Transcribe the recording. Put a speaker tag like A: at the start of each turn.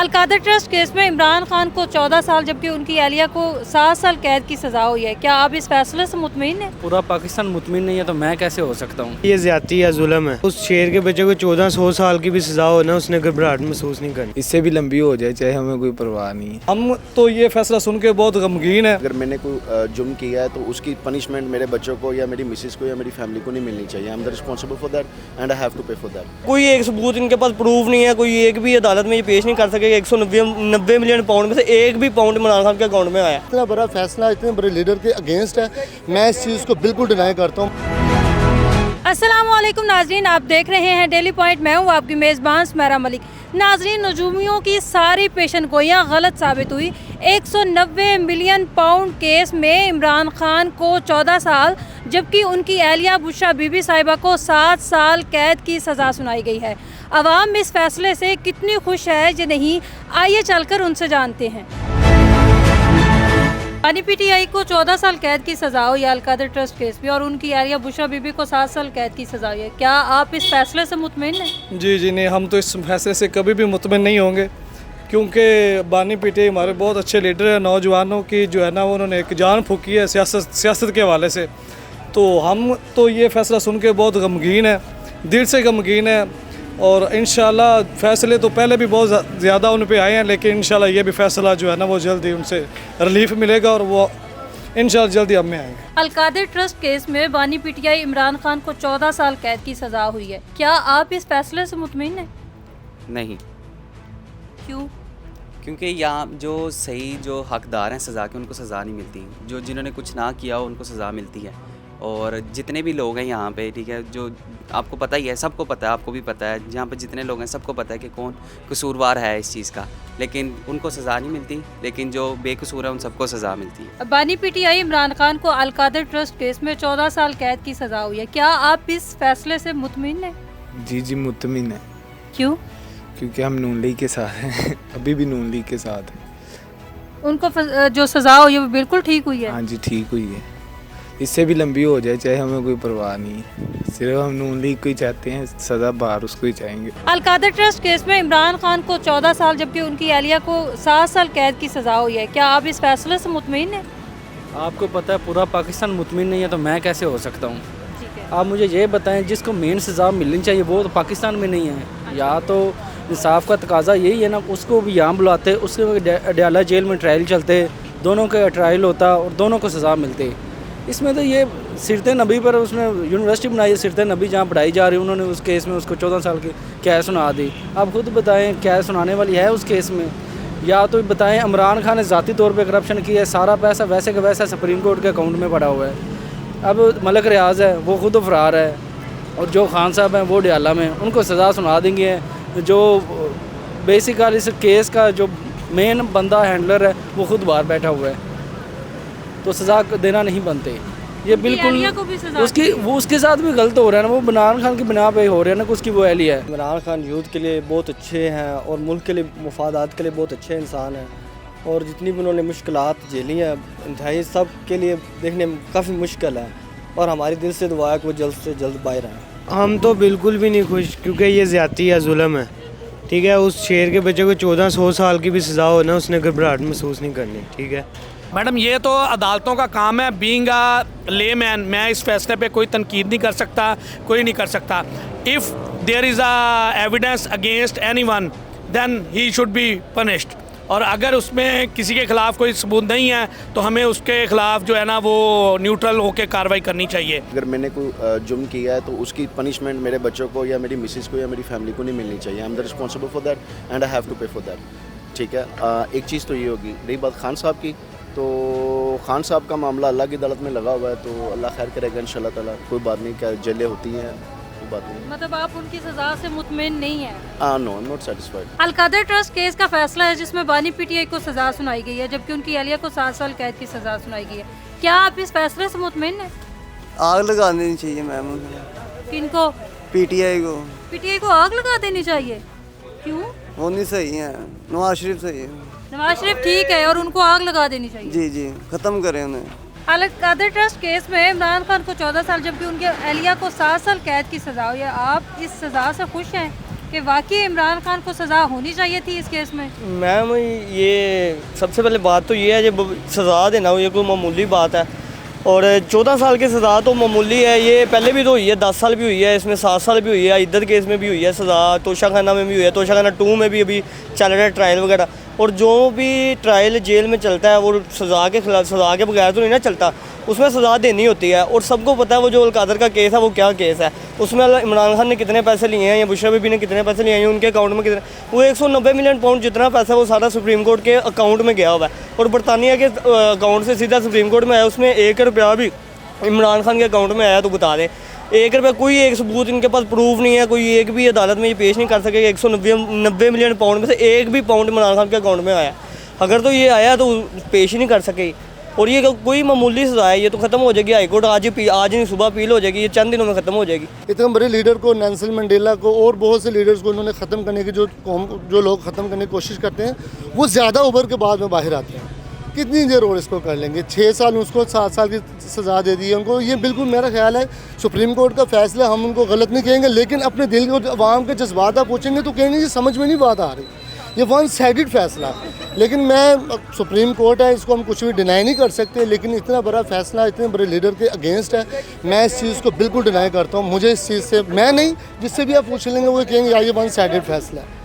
A: Al-Qadir trust case में इमरान खान को 14 साल जबकि उनकी अहलिया को 7 साल कैद की सज़ा हुई है। क्या आप इस फैसले से मुतमईन हैं?
B: पूरा पाकिस्तान मुतमिन नहीं है तो मैं कैसे हो सकता हूँ।
C: ये ज्यादती या जुल्म है। उस शेर के बच्चे को 1400 साल की भी सजा हो ना, उसने घबराहट महसूस नहीं करनी।
D: इससे भी लंबी हो जाए चाहे हमें कोई परवाह नहीं है।
E: हम तो ये फैसला सुन के बहुत गमगीन है।
F: अगर मैंने कोई जुर्म किया है तो उसकी पनिशमेंट मेरे बच्चों को या मेरी मिसेस को या मेरी फैमिली को नहीं मिलनी चाहिए। I am the responsible for that and I have to pay for that.
G: कोई एक सबूत इनके पास प्रूफ नहीं है, कोई एक भी अदालत में ये पेश नहीं कर सके। 190 मिलियन पाउंड में से एक भी पाउंड इमरान खान के अकाउंट में आया।
H: इतना बड़ा फैसला इतने बड़े लीडर के अगेंस्ट है, मैं इस चीज़ को बिल्कुल डिनाई करता हूँ।
A: अस्सलामुअलैकुम नाजरीन, आप देख रहे हैं डेली पॉइंट। मैं हूँ आपकी मेज़बान सुमेरा मलिक। नाजरीन, नजूमियों की सारी पेशन गोइयाँ गलत साबित हुई। 190 मिलियन पाउंड केस में इमरान खान को 14 साल जबकि उनकी अहलिया बुशरा बीबी साहिबा को 7 साल कैद की सज़ा सुनाई गई है। अवाम इस फैसले से कितनी खुश है या नहीं, आइए चलकर उनसे जानते हैं। पीटीआई को 14 साल कैद की सज़ा हुई अलकादर ट्रस्ट केस में और उनकी अहलिया बुशरा बीबी को 7 साल कैद की सज़ा हुई है। क्या आप इस फैसले से मुतमिन हैं?
E: जी नहीं, हम तो इस फैसले से कभी भी मुतमिन नहीं होंगे, क्योंकि बानी पीटीआई हमारे बहुत अच्छे लीडर हैं। नौजवानों की जो है ना, उन्होंने एक जान फूकी है सियासत के हवाले से। तो हम तो ये फैसला सुन के बहुत गमगीन है, दिल से गमगीन है। और इंशाल्लाह फैसले तो पहले भी बहुत ज़्यादा उन पे आए हैं, लेकिन इंशाल्लाह ये भी फैसला जो है ना वो जल्दी उनसे रिलीफ मिलेगा और वो इंशाल्लाह जल्दी हम में आएंगे।
A: अलकादर ट्रस्ट केस में बानी पीटीआई इमरान खान को 14 साल कैद की सज़ा हुई है। क्या आप इस फैसले से मुतमिन हैं?
I: नहीं।
A: क्यों?
I: क्योंकि यहाँ जो सही जो हकदार हैं सज़ा के, उनको सज़ा नहीं मिलती। जो जिन्होंने कुछ ना किया हो उनको सज़ा मिलती है। और जितने भी लोग हैं यहाँ पे, ठीक है, जो आपको पता ही है, सबको पता है, आपको भी पता है, यहाँ पे जितने लोग हैं सबको पता है कि कौन कसूरवार है इस चीज़ का, लेकिन उनको सज़ा नहीं मिलती। लेकिन जो बेकसूर है उन सबको सज़ा मिलती है।
A: बानी पीटीआई इमरान खान को अलकादर ट्रस्ट केस में 14 साल कैद की सज़ा हुई है। क्या आप इस फैसले से मुतमिन हैं?
D: जी मुतमिन है।
A: क्यों?
D: क्योंकि हम नून लीग के साथ हैं अभी भी नून लीग के साथ हैं।
A: उनको जो सज़ा हुई है वो बिल्कुल ठीक हुई है?
D: हाँ जी, ठीक हुई है। इससे भी लंबी हो जाए चाहे हमें कोई परवाह नहीं है। सिर्फ हम नून लीग को ही चाहते हैं, सज़ा बाहर उसको ही चाहेंगे।
A: अलकादर ट्रस्ट केस में इमरान खान को 14 साल जबकि उनकी अहलिया को 7 साल कैद की सज़ा हुई है। क्या आप इस फैसले से मुतमिन हैं?
B: आपको पता है पूरा पाकिस्तान मुतमिन नहीं है तो मैं कैसे हो सकता हूँ। आप मुझे ये बताएं, जिसको मेन सज़ा मिलनी चाहिए वो तो पाकिस्तान में नहीं है। या तो इंसाफ का तकाजा यही है ना, उसको भी यहाँ बुलाते, उसके अडयाला जेल में ट्रायल चलते, दोनों का ट्रायल होता और दोनों को सज़ा मिलती। इसमें तो ये सिरत नबी पर उसने यूनिवर्सिटी बनाई है, सिरत नबी जहाँ पढ़ाई जा रही है, उन्होंने उस केस में उसको 14 साल की कैद सुना दी। आप खुद बताएं क्या सुनाने वाली है उस केस में। या तो बताएं इमरान खान ने ज़ाती तौर पे करप्शन किया है, सारा पैसा वैसे का वैसा सुप्रीम कोर्ट के अकाउंट में पड़ा हुआ है। अब मलक रियाज है वो खुद फरार है और जो खान साहब हैं वो डयाला में, उनको सज़ा सुना देंगे। जो बेसिकली इस केस का जो मेन बंदा हैंडलर है वो खुद बाहर बैठा हुआ है, तो सज़ा देना नहीं बनते। ये बिल्कुल उसके साथ भी गलत हो रहा है ना, वो इमरान खान की बिना पे हो रहा है ना, उसकी वो एहली है।
G: इमरान खान यूथ के लिए बहुत अच्छे हैं और मुल्क के लिए मुफादात के लिए बहुत अच्छे इंसान हैं। और जितनी भी उन्होंने मुश्किलात झेली हैं इंतहाई, सब के लिए देखने में काफ़ी मुश्किल है। और हमारी दिल से दुआ है कि वो जल्द से जल्द बाहर आए।
C: हम तो बिल्कुल भी नहीं खुश, क्योंकि ये ज्यादती या जुल्म है। ठीक है, उस शेर के बच्चे को 1400 साल की भी सजा हो ना, उसने घबराहट महसूस नहीं करनी। ठीक है
J: मैडम, ये तो अदालतों का काम है। बीइंग अ लेमैन, मैं इस फैसले पे कोई तनकीद नहीं कर सकता, कोई नहीं कर सकता। If there is a evidence against anyone then he should be punished. और अगर उसमें किसी के ख़िलाफ़ कोई सबूत नहीं है तो हमें उसके ख़िलाफ़ जो है ना वो न्यूट्रल होकर कार्रवाई करनी चाहिए।
F: अगर मैंने कोई जुर्म किया है तो उसकी पनिशमेंट मेरे बच्चों को या मेरी मिसेस को या मेरी फैमिली को नहीं मिलनी चाहिए। I am the responsible for that and I have to pay for that. ठीक है, एक चीज़ तो ये होगी। रही बात खान साहब की, तो खान साहब का मामला अल्लाह की अदालत में लगा हुआ है, तो अल्लाह खैर करेगा इंशाल्लाह ताला। कोई बात नहीं, क्या जेलें होती हैं, कोई बात नहीं।
A: मतलब आप उनकी सज़ा से मुतमिन नहीं है?
F: No, I am not satisfied.
A: Al Qadir trust case का फैसला है जिसमें बानी पीटीआई को सज़ा सुनाई गई है जबकि उनकी अहलिया को 7 साल कैद की सज़ा सुनाई गई है। क्या आप इस फैसले से मुतमिन हैं?
G: आग लगा देनी चाहिए मैम।
A: किनको?
G: पीटीआई को।
A: पीटीआई को आग लगा देनी चाहिए? क्यों?
G: वो नहीं सही है, नवाज शरीफ सही है।
A: नवाज शरीफ ठीक है और उनको आग लगा देनी चाहिए?
G: जी ख़त्म करें उन्हें।
A: अलकादर ट्रस्ट केस में इमरान खान को 14 साल जबकि उनके अहलिया को 7 साल कैद की सज़ा हुई है। आप इस सज़ा से खुश हैं? कि वाकई इमरान खान को सज़ा होनी चाहिए थी इस केस में?
G: मैम ये सबसे पहले बात तो ये है जब सज़ा देना ये कोई मामूली बात है, और 14 साल की सज़ा तो मामूली है। ये पहले भी तो हुई है, 10 साल भी हुई है, इसमें 7 साल भी हुई है, इद्दत केस में भी हुई है सज़ा, तोशाखाना में भी हुई है, तोशाखाना 2 में भी अभी चल रहा है ट्रायल वगैरह। और जो भी ट्रायल जेल में चलता है वो सज़ा के खिलाफ, सज़ा के बगैर तो नहीं ना चलता, उसमें सज़ा देनी होती है। और सबको पता है वो जो अलकादर का केस है वो क्या केस है, उसमें इमरान खान ने कितने पैसे लिए हैं या बुशरा बीबी ने कितने पैसे लिए हैं, उनके अकाउंट में कितने, वो 190 मिलियन पाउंड जितना पैसा वो सारा सुप्रीम कोर्ट के अकाउंट में गया हुआ है। और बरतानिया के अकाउंट से सीधा सुप्रीम कोर्ट में आया, उसमें 1 रुपया भी इमरान खान के अकाउंट में आया तो बता दें। 1 रुपया कोई एक सबूत इनके पास प्रूफ नहीं है, कोई एक भी अदालत में ये पेश नहीं कर सके 190 मिलियन पाउंड में से एक भी पाउंड इमरान खान के अकाउंट में आया। अगर तो ये आया तो पेश ही नहीं कर सके। और ये कोई मामूली सज़ा है, ये तो ख़त्म हो जाएगी, हाई कोर्ट आज नहीं सुबह अपील हो जाएगी, ये चंद दिनों में ख़त्म हो जाएगी।
H: इतने बड़े लीडर को, नेल्सन मंडेला को और बहुत से लीडर्स को उन्होंने ख़त्म करने की जो लोग ख़त्म करने की कोशिश करते हैं वो ज़्यादा उभर के बाद में बाहर आते हैं। कितनी देर और इसको कर लेंगे? 6 साल उसको 7 साल की सज़ा दे दी है उनको। ये बिल्कुल मेरा ख्याल है सुप्रीम कोर्ट का फैसला, हम उनको गलत नहीं कहेंगे, लेकिन अपने दिल को आवाम के जज्बात आप पूछेंगे तो कहेंगे ये समझ में नहीं बात आ रही, ये वन साइडेड फैसला। लेकिन मैं सुप्रीम कोर्ट है, इसको हम कुछ भी डिनाई नहीं कर सकते, लेकिन इतना बड़ा फैसला इतने बड़े लीडर के अगेंस्ट है, मैं इस चीज़ को बिल्कुल डिनाई करता हूँ। मुझे इस चीज़ से, मैं नहीं, जिससे भी आप पूछ लेंगे वो कहेंगे यार ये वन साइडेड फैसला है।